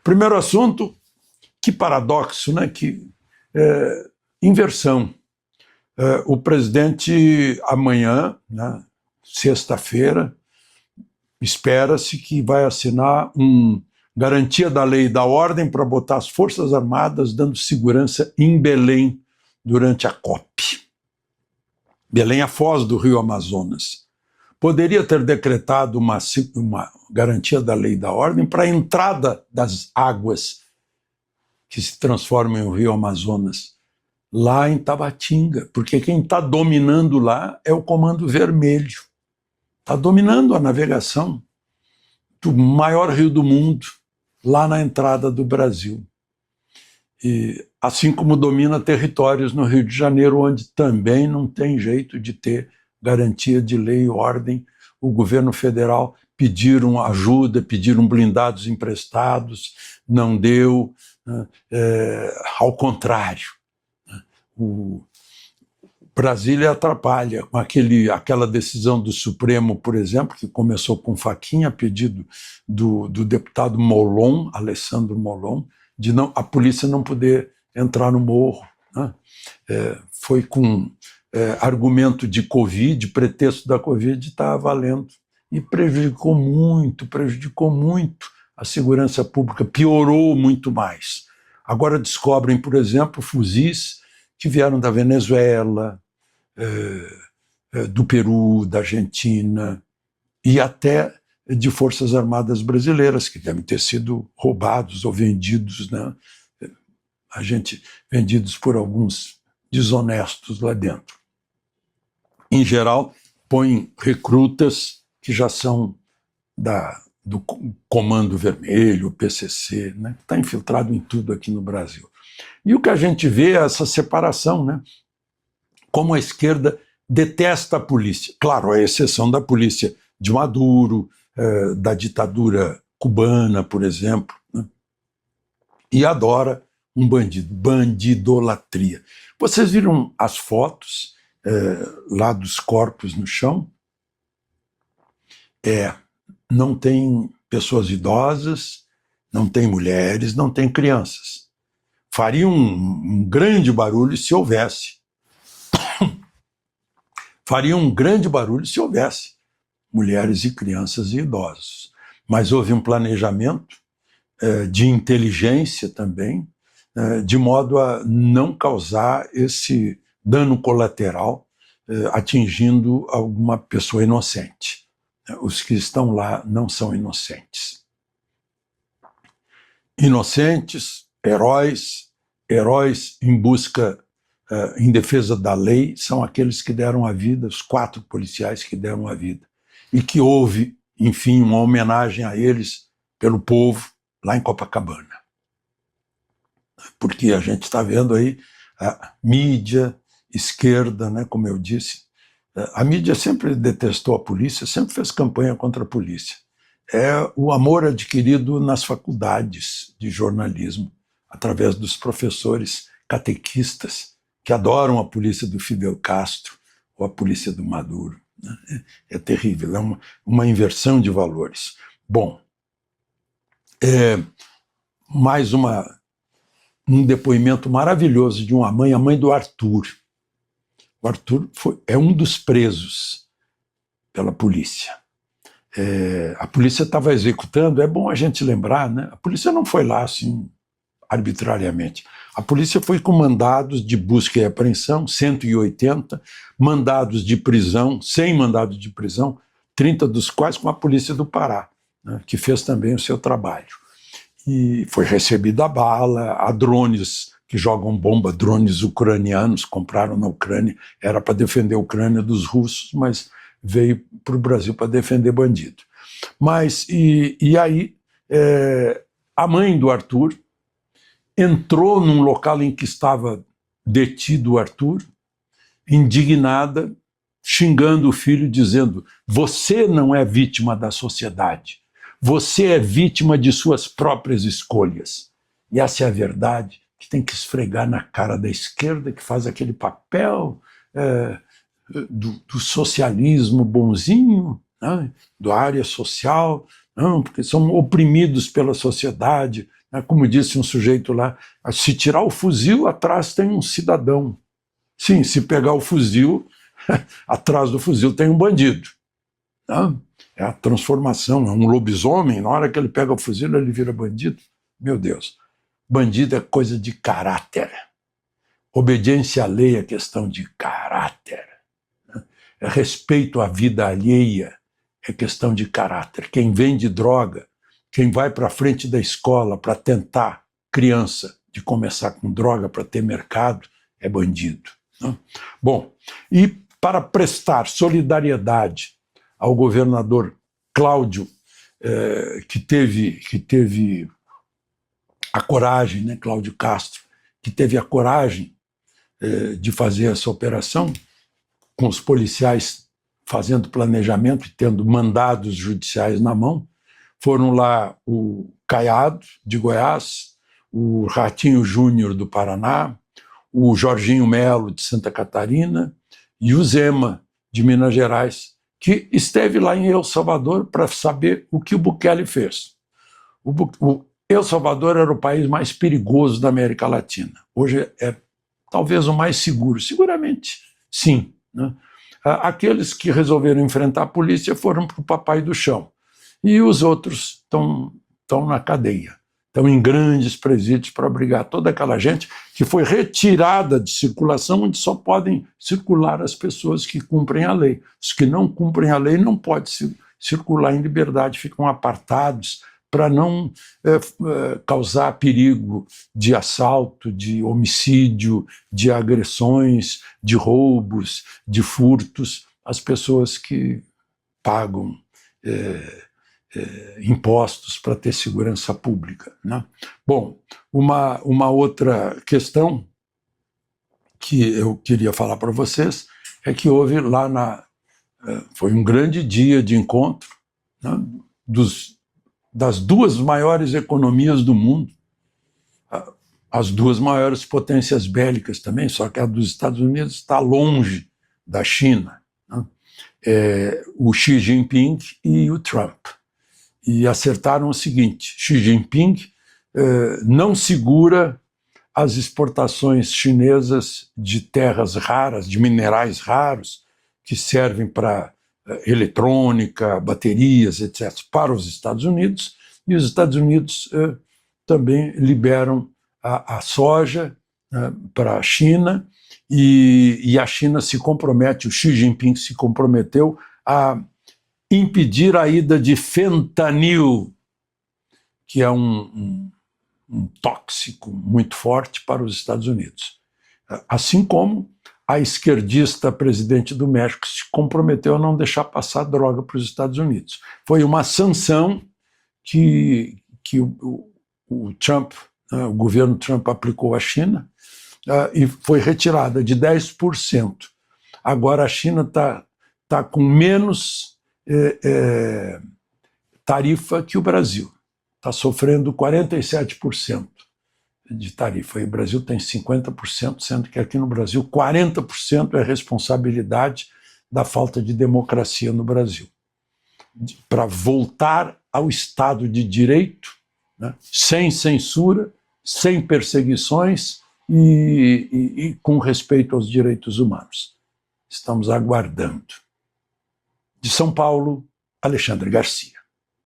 Primeiro assunto, que paradoxo, né? Que inversão. O presidente amanhã, né, sexta-feira, espera-se que vai assinar garantia da lei e da ordem para botar as Forças Armadas dando segurança em Belém durante a COP. Belém é a foz do rio Amazonas. Poderia ter decretado uma garantia da lei e da ordem para a entrada das águas que se transformam em rio Amazonas, lá em Tabatinga, porque quem está dominando lá é o Comando Vermelho. Está dominando a navegação do maior rio do mundo, lá na entrada do Brasil. E, assim como domina territórios no Rio de Janeiro, onde também não tem jeito de ter garantia de lei e ordem. O governo federal pediram ajuda, pediram blindados emprestados, não deu, ao contrário. O Brasília atrapalha com aquela decisão do Supremo, por exemplo, que começou com faquinha, a pedido do deputado Molon, Alessandro Molon, de a polícia não poder entrar no morro, né? Foi com argumento de Covid, pretexto da Covid, está valendo. E prejudicou muito a segurança pública, piorou muito mais. Agora descobrem, por exemplo, fuzis que vieram da Venezuela, do Peru, da Argentina e até de Forças Armadas brasileiras, que devem ter sido roubados ou vendidos, né? Vendidos por alguns desonestos lá dentro. Em geral, põem recrutas que já são do Comando Vermelho, PCC, né? Está infiltrado em tudo aqui no Brasil. E o que a gente vê é essa separação, né? Como a esquerda detesta a polícia. Claro, a exceção da polícia de Maduro, da ditadura cubana, por exemplo, né? E adora um bandido, bandidolatria. Vocês viram as fotos lá dos corpos no chão? Não tem pessoas idosas, não tem mulheres, não tem crianças. Faria um grande barulho se houvesse. Faria um grande barulho se houvesse mulheres e crianças e idosos. Mas houve um planejamento de inteligência também, de modo a não causar esse dano colateral atingindo alguma pessoa inocente. Os que estão lá não são inocentes. Inocentes, heróis em busca, em defesa da lei, são aqueles que deram a vida, os 4 policiais que deram a vida. E que houve, enfim, uma homenagem a eles pelo povo lá em Copacabana. Porque a gente está vendo aí a mídia, esquerda, né, como eu disse, a mídia sempre detestou a polícia, sempre fez campanha contra a polícia. É o amor adquirido nas faculdades de jornalismo, através dos professores catequistas que adoram a polícia do Fidel Castro ou a polícia do Maduro. É terrível, é uma inversão de valores. Bom, mais um depoimento maravilhoso de uma mãe, a mãe do Arthur. O Arthur é um dos presos pela polícia. A polícia estava executando, é bom a gente lembrar, né? A polícia não foi lá assim arbitrariamente. A polícia foi com mandados de busca e apreensão, 180, mandados de prisão, 100 mandados de prisão, 30 dos quais com a polícia do Pará, né, que fez também o seu trabalho. E foi recebida a bala, há drones que jogam bomba, drones ucranianos, compraram na Ucrânia, era para defender a Ucrânia dos russos, mas veio para o Brasil para defender bandido. Mas, e aí, a mãe do Arthur entrou num local em que estava detido o Arthur, indignada, xingando o filho, dizendo: você não é vítima da sociedade, você é vítima de suas próprias escolhas. E essa é a verdade que tem que esfregar na cara da esquerda, que faz aquele papel do socialismo bonzinho, né, da área social, não, porque são oprimidos pela sociedade, né? Como disse um sujeito lá, se tirar o fuzil, atrás tem um cidadão. Sim, se pegar o fuzil, atrás do fuzil tem um bandido. Né? É a transformação, é um lobisomem, na hora que ele pega o fuzil, ele vira bandido. Meu Deus, bandido é coisa de caráter. Obediência à lei é questão de caráter. Né? É respeito à vida alheia, é questão de caráter. Quem vende droga, quem vai para frente da escola para tentar, criança, de começar com droga para ter mercado, é bandido. Né? Bom, e para prestar solidariedade ao governador Cláudio, que teve a coragem, né, Cláudio Castro, que teve a coragem de fazer essa operação, com os policiais fazendo planejamento e tendo mandados judiciais na mão. Foram lá o Caiado, de Goiás, o Ratinho Júnior, do Paraná, o Jorginho Melo, de Santa Catarina, e o Zema, de Minas Gerais, que esteve lá em El Salvador para saber o que o Bukele fez. O El Salvador era o país mais perigoso da América Latina. Hoje é talvez o mais seguro, seguramente sim. Né? Aqueles que resolveram enfrentar a polícia foram para o papai do chão, e os outros estão na cadeia, estão em grandes presídios para abrigar toda aquela gente que foi retirada de circulação, onde só podem circular as pessoas que cumprem a lei. Os que não cumprem a lei não podem circular em liberdade, ficam apartados para não causar perigo de assalto, de homicídio, de agressões, de roubos, de furtos às pessoas que pagam impostos para ter segurança pública. Né? Bom, uma outra questão que eu queria falar para vocês é que houve lá foi um grande dia de encontro, né, das duas maiores economias do mundo, as duas maiores potências bélicas também, só que a dos Estados Unidos está longe da China, né? O Xi Jinping e o Trump. E acertaram o seguinte: Xi Jinping não segura as exportações chinesas de terras raras, de minerais raros, que servem para eletrônica, baterias, etc., para os Estados Unidos, e os Estados Unidos também liberam a soja para a China, e a China se compromete, o Xi Jinping se comprometeu a impedir a ida de fentanil, que é um tóxico muito forte para os Estados Unidos. Assim como a esquerdista presidente do México se comprometeu a não deixar passar droga para os Estados Unidos. Foi uma sanção que o Trump, o governo Trump aplicou à China, e foi retirada de 10%. Agora a China está com menos tarifa que o Brasil. Está sofrendo 47% de tarifa, e o Brasil tem 50%, sendo que aqui no Brasil 40% é responsabilidade da falta de democracia no Brasil. Para voltar ao Estado de Direito, né, sem censura, sem perseguições e com respeito aos direitos humanos. Estamos aguardando. De São Paulo, Alexandre Garcia.